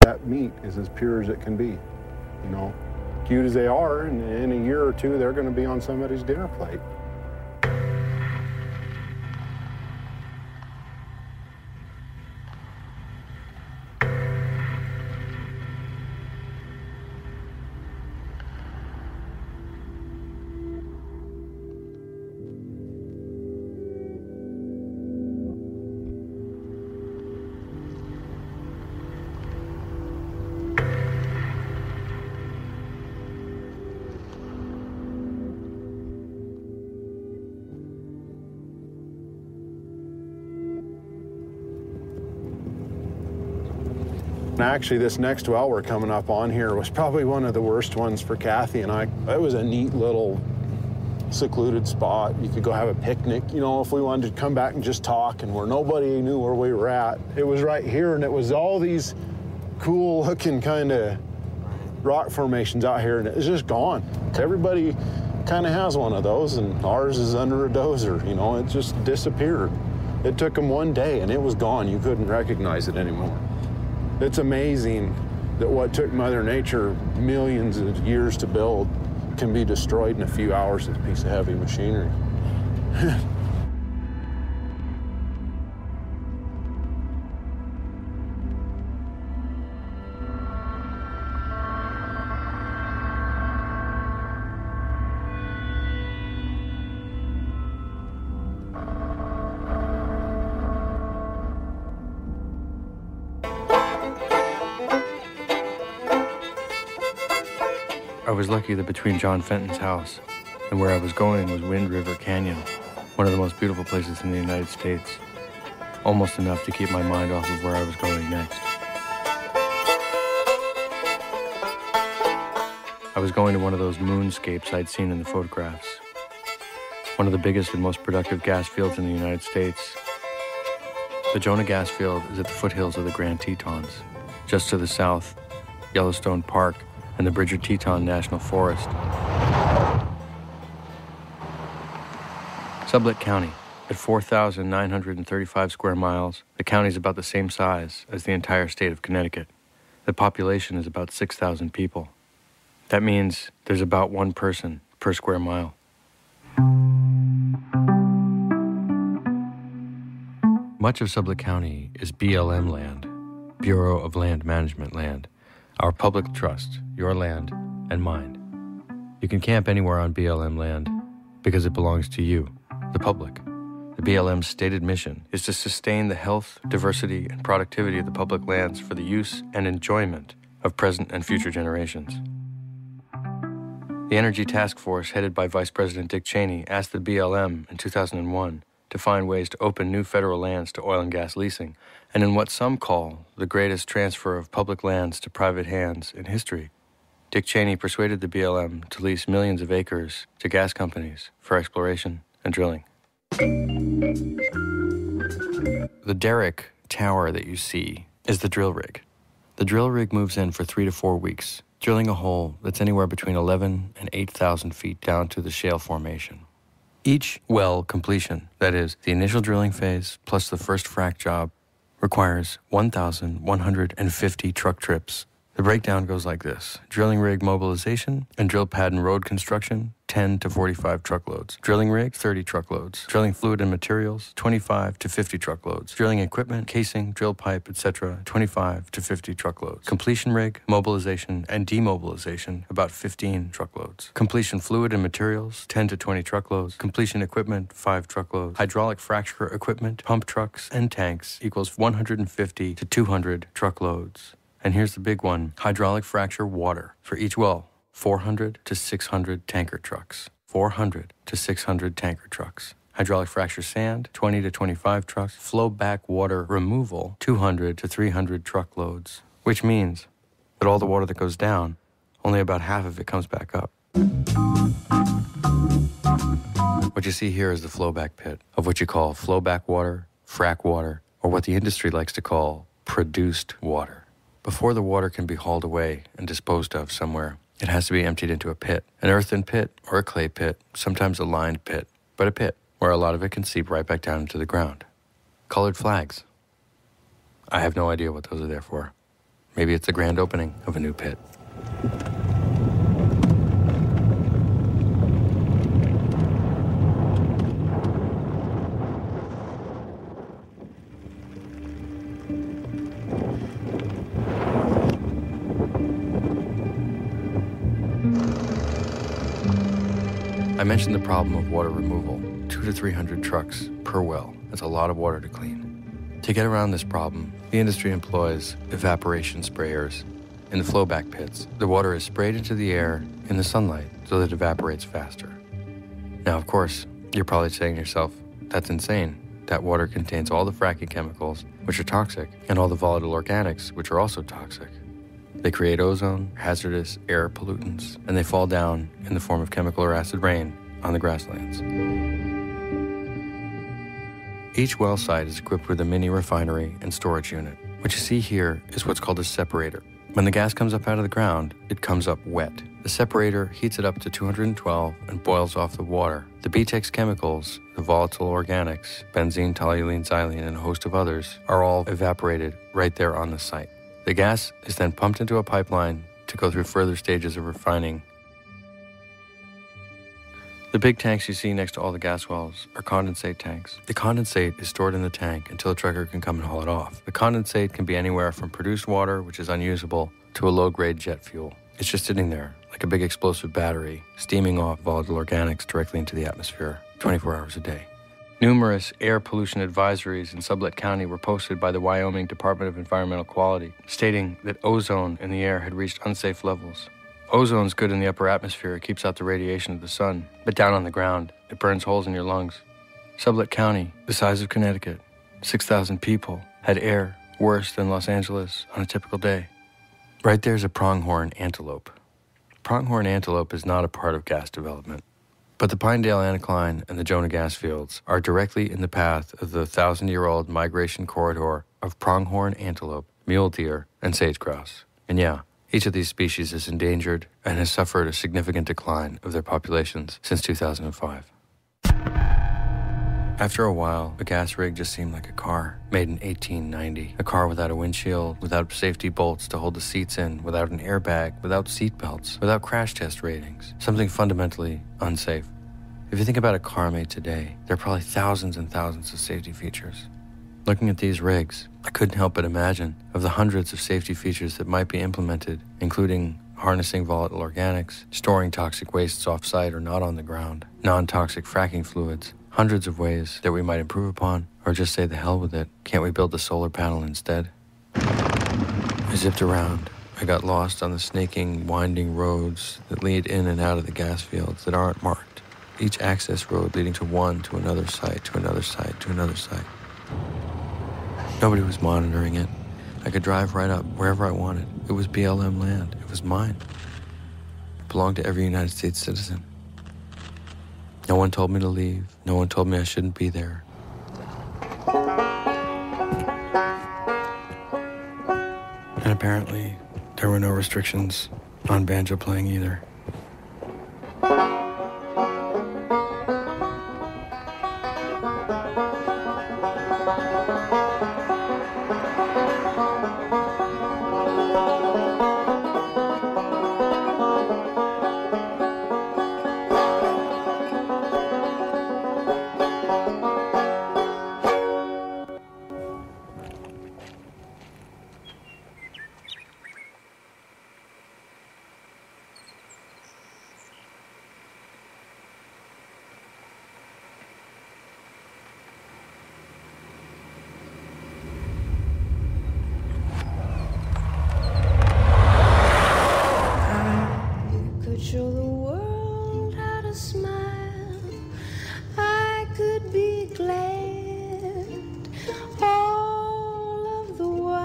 that meat is as pure as it can be. You know, cute as they are, and in a year or two, they're going to be on somebody's dinner plate. Actually, this next well we're coming up on here was probably one of the worst ones for Kathy and I. It was a neat little secluded spot. You could go have a picnic, you know, if we wanted to come back and just talk, and where nobody knew where we were at. It was right here, and it was all these cool looking kind of rock formations out here, and it's just gone. Everybody kind of has one of those, and ours is under a dozer, you know, it just disappeared. It took them one day, and it was gone. You couldn't recognize it anymore. It's amazing that what took Mother Nature millions of years to build can be destroyed in a few hours with a piece of heavy machinery. I was lucky that between John Fenton's house and where I was going was Wind River Canyon, one of the most beautiful places in the United States, almost enough to keep my mind off of where I was going next. I was going to one of those moonscapes I'd seen in the photographs, one of the biggest and most productive gas fields in the United States. The Jonah gas field is at the foothills of the Grand Tetons. Just to the south, Yellowstone Park and the Bridger Teton National Forest. Sublette County, at 4,935 square miles, the county is about the same size as the entire state of Connecticut. The population is about 6,000 people. That means there's about one person per square mile. Much of Sublette County is BLM land, Bureau of Land Management land, our public trust, your land and mine. You can camp anywhere on BLM land because it belongs to you, the public. The BLM's stated mission is to sustain the health, diversity, and productivity of the public lands for the use and enjoyment of present and future generations. The Energy Task Force, headed by Vice President Dick Cheney, asked the BLM in 2001 to find ways to open new federal lands to oil and gas leasing, and in what some call the greatest transfer of public lands to private hands in history, Dick Cheney persuaded the BLM to lease millions of acres to gas companies for exploration and drilling. The derrick tower that you see is the drill rig. The drill rig moves in for 3 to 4 weeks, drilling a hole that's anywhere between 11 and 8,000 feet down to the shale formation. Each well completion, that is, the initial drilling phase plus the first frac job, requires 1,150 truck trips. The breakdown goes like this: drilling rig mobilization and drill pad and road construction, 10 to 45 truckloads. Drilling rig, 30 truckloads. Drilling fluid and materials, 25 to 50 truckloads. Drilling equipment, casing, drill pipe, etc., 25 to 50 truckloads. Completion rig, mobilization, and demobilization, about 15 truckloads. Completion fluid and materials, 10 to 20 truckloads. Completion equipment, 5 truckloads. Hydraulic fracture equipment, pump trucks, and tanks equals 150 to 200 truckloads. And here's the big one: hydraulic fracture water. For each well, 400 to 600 tanker trucks. 400 to 600 tanker trucks. Hydraulic fracture sand, 20 to 25 trucks. Flow back water removal, 200 to 300 truckloads. Which means that all the water that goes down, only about half of it comes back up. What you see here is the flowback pit, of what you call flowback water, frack water, or what the industry likes to call produced water. Before the water can be hauled away and disposed of somewhere, it has to be emptied into a pit, an earthen pit or a clay pit, sometimes a lined pit, but a pit where a lot of it can seep right back down into the ground. Colored flags. I have no idea what those are there for. Maybe it's the grand opening of a new pit. I mentioned the problem of water removal. 200 to 300 trucks per well. That's a lot of water to clean. To get around this problem, the industry employs evaporation sprayers. In the flowback pits, the water is sprayed into the air in the sunlight so that it evaporates faster. Now, of course, you're probably saying to yourself, that's insane. That water contains all the fracking chemicals, which are toxic, and all the volatile organics, which are also toxic. They create ozone, hazardous air pollutants, and they fall down in the form of chemical or acid rain on the grasslands. Each well site is equipped with a mini refinery and storage unit. What you see here is what's called a separator. When the gas comes up out of the ground, it comes up wet. The separator heats it up to 212 and boils off the water. The BTEX chemicals, the volatile organics, benzene, toluene, xylene, and a host of others, are all evaporated right there on the site. The gas is then pumped into a pipeline to go through further stages of refining. The big tanks you see next to all the gas wells are condensate tanks. The condensate is stored in the tank until a trucker can come and haul it off. The condensate can be anywhere from produced water, which is unusable, to a low-grade jet fuel. It's just sitting there, like a big explosive battery, steaming off volatile organics directly into the atmosphere 24 hours a day. Numerous air pollution advisories in Sublette County were posted by the Wyoming Department of Environmental Quality, stating that ozone in the air had reached unsafe levels. Ozone's good in the upper atmosphere. It keeps out the radiation of the sun. But down on the ground, it burns holes in your lungs. Sublette County, the size of Connecticut, 6,000 people, had air worse than Los Angeles on a typical day. Right there's a pronghorn antelope. Pronghorn antelope is not a part of gas development. But the Pinedale Anticline and the Jonah gas fields are directly in the path of the 1,000-year-old migration corridor of pronghorn antelope, mule deer, and sage-grouse. And yeah, each of these species is endangered and has suffered a significant decline of their populations since 2005. After a while, a gas rig just seemed like a car, made in 1890. A car without a windshield, without safety bolts to hold the seats in, without an airbag, without seat belts, without crash test ratings. Something fundamentally unsafe. If you think about a car made today, there are probably thousands and thousands of safety features. Looking at these rigs, I couldn't help but imagine of the hundreds of safety features that might be implemented, including harnessing volatile organics, storing toxic wastes off-site or not on the ground, non-toxic fracking fluids, hundreds of ways that we might improve upon, or just say the hell with it. Can't we build a solar panel instead? I zipped around. I got lost on the snaking, winding roads that lead in and out of the gas fields that aren't marked. Each access road leading to one, to another site, to another site, to another site. Nobody was monitoring it. I could drive right up wherever I wanted. It was BLM land. It was mine. It belonged to every United States citizen. No one told me to leave. No one told me I shouldn't be there. And apparently, there were no restrictions on banjo playing either. Show the world how to smile. I could be glad all of the while.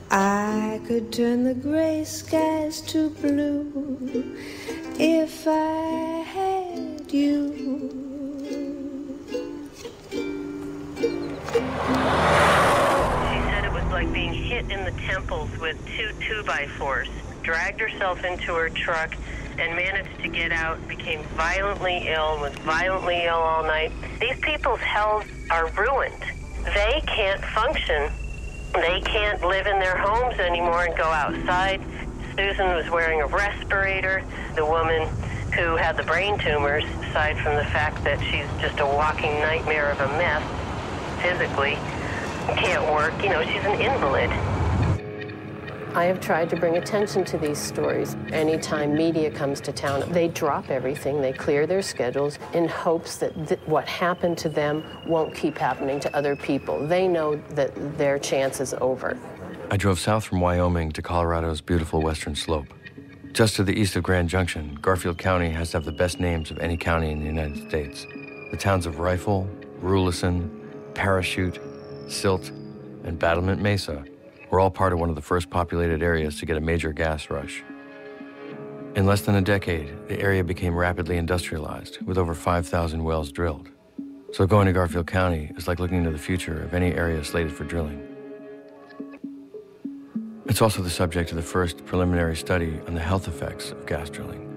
I could turn the gray skies to blue if I had you. Like being hit in the temples with 2 2x4s, dragged herself into her truck and managed to get out, became violently ill, was violently ill all night. These people's health are ruined. they can't function. They can't live in their homes anymore and go outside. Susan was wearing a respirator. The woman who had the brain tumors, aside from the fact that she's just a walking nightmare of a mess physically, can't work. You know, she's an invalid. I have tried to bring attention to these stories. Anytime media comes to town, they drop everything, they clear their schedules in hopes that what happened to them won't keep happening to other people. They know that their chance is over. I drove south from Wyoming to Colorado's beautiful western slope. Just to the east of Grand Junction, Garfield County has to have the best names of any county in the United States. The towns of Rifle, Rulison, Parachute, Silt, and Battlement Mesa were all part of one of the first populated areas to get a major gas rush. In less than a decade, the area became rapidly industrialized, with over 5,000 wells drilled. So going to Garfield County is like looking into the future of any area slated for drilling. It's also the subject of the first preliminary study on the health effects of gas drilling.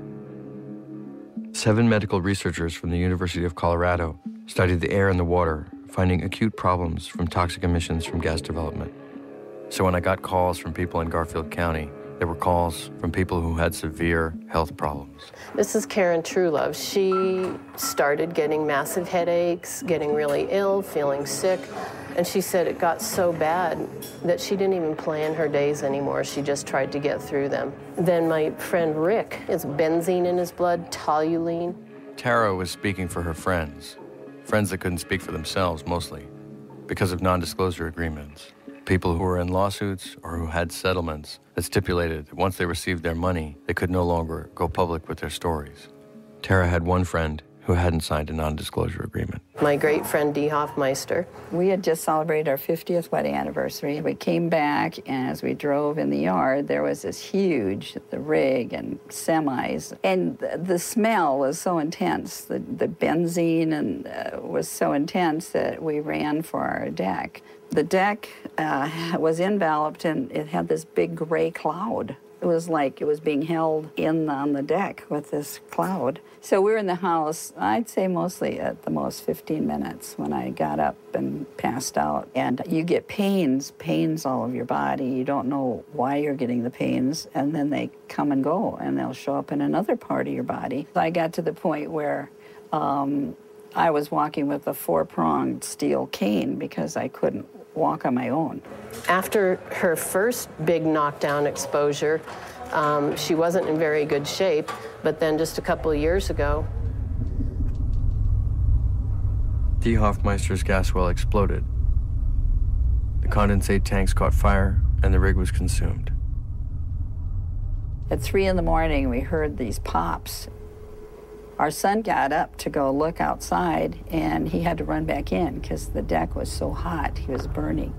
7 medical researchers from the University of Colorado studied the air and the water, finding acute problems from toxic emissions from gas development. So when I got calls from people in Garfield County, there were calls from people who had severe health problems. This is Karen Truelove. She started getting massive headaches, getting really ill, feeling sick. And she said it got so bad that she didn't even plan her days anymore. She just tried to get through them. Then my friend Rick, it's benzene in his blood, toluene. Tara was speaking for her friends that couldn't speak for themselves mostly, because of non-disclosure agreements. People who were in lawsuits or who had settlements that stipulated that once they received their money, they could no longer go public with their stories. Tara had one friend who hadn't signed a non-disclosure agreement. My great friend Dee Hoffmeister. We had just celebrated our 50th wedding anniversary. We came back, and as we drove in the yard, there was this huge, the rig and semis, and the smell was so intense. The benzene was so intense that we ran for our deck. The deck was enveloped, and it had this big gray cloud. It was like it was being held in on the deck with this cloud. So we were in the house, I'd say mostly at the most 15 minutes when I got up and passed out. And you get pains all over your body. You don't know why you're getting the pains, and then they come and go, and they'll show up in another part of your body. I got to the point where I was walking with a 4-pronged steel cane because I couldn't walk on my own. After her first big knockdown exposure, she wasn't in very good shape, but then just a couple of years ago, Dee Hoffmeister's gas well exploded. The condensate tanks caught fire, and the rig was consumed. At 3 in the morning, we heard these pops. Our son got up to go look outside, and he had to run back in because the deck was so hot, he was burning.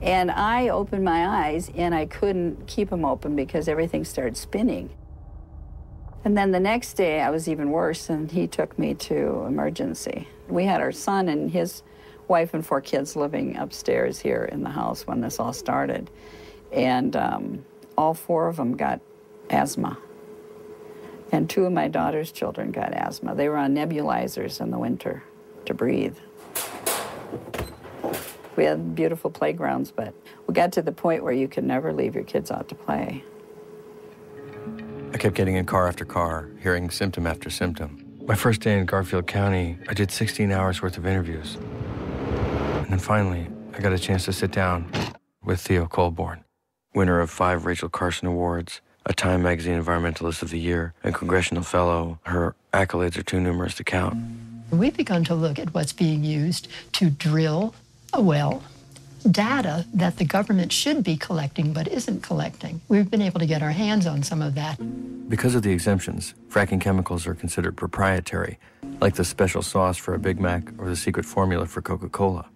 And I opened my eyes, and I couldn't keep them open because everything started spinning. And then the next day, I was even worse, and he took me to emergency. We had our son and his wife and 4 kids living upstairs here in the house when this all started. And all 4 of them got asthma. And 2 of my daughter's children got asthma. They were on nebulizers in the winter to breathe. We had beautiful playgrounds, but we got to the point where you could never leave your kids out to play. I kept getting in car after car, hearing symptom after symptom. My first day in Garfield County, I did 16 hours worth of interviews. And then finally, I got a chance to sit down with Theo Colborn, winner of 5 Rachel Carson Awards, a Time Magazine Environmentalist of the Year, and Congressional Fellow. Her accolades are too numerous to count. We've begun to look at what's being used to drill a well, data that the government should be collecting but isn't collecting. We've been able to get our hands on some of that. Because of the exemptions, fracking chemicals are considered proprietary, like the special sauce for a Big Mac or the secret formula for Coca-Cola.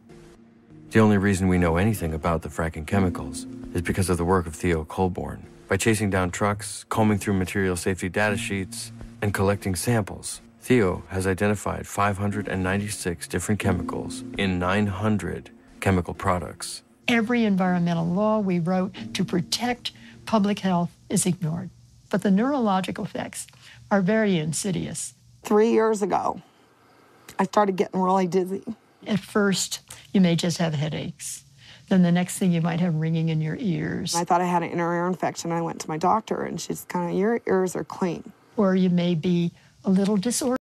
The only reason we know anything about the fracking chemicals is because of the work of Theo Colborn. By chasing down trucks, combing through material safety data sheets, and collecting samples, Theo has identified 596 different chemicals in 900 chemical products. Every environmental law we wrote to protect public health is ignored. But the neurological effects are very insidious. 3 years ago, I started getting really dizzy. At first, you may just have headaches. Then the next thing, you might have ringing in your ears. I thought I had an inner ear infection. I went to my doctor, and she's kind of, your ears are clean. Or you may be a little disoriented.